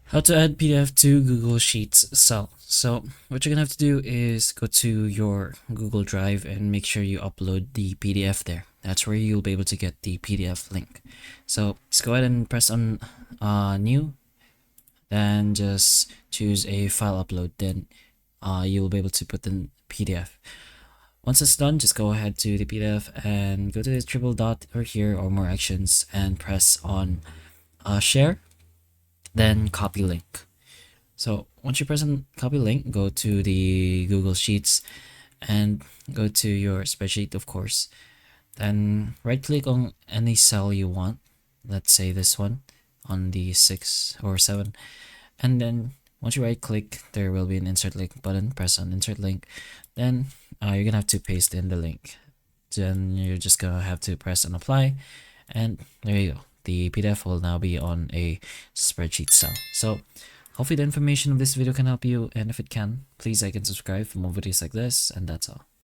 How to add PDF to Google Sheets cell. So what you're gonna have to do is go to your Google Drive and make sure you upload the PDF there. That's where you'll be able to get the PDF link. So just go ahead and press on new, then just choose a file upload. Then you'll be able to put in PDF. Once it's done, just go ahead to the PDF and go to the triple dot or here or more actions and press on share, then copy link. So once you press on copy link, go to the Google Sheets and go to your spreadsheet, of course. Then right click on any cell you want. Let's say this one on the 6 or 7. And then once you right click, there will be an insert link button. Press on insert link. Then you're gonna have to paste in the link. Then you're just gonna have to press on apply. And there you go. The PDF will now be on a spreadsheet cell. So hopefully the information of this video can help you, and if it can, please like and subscribe for more videos like this, and that's all.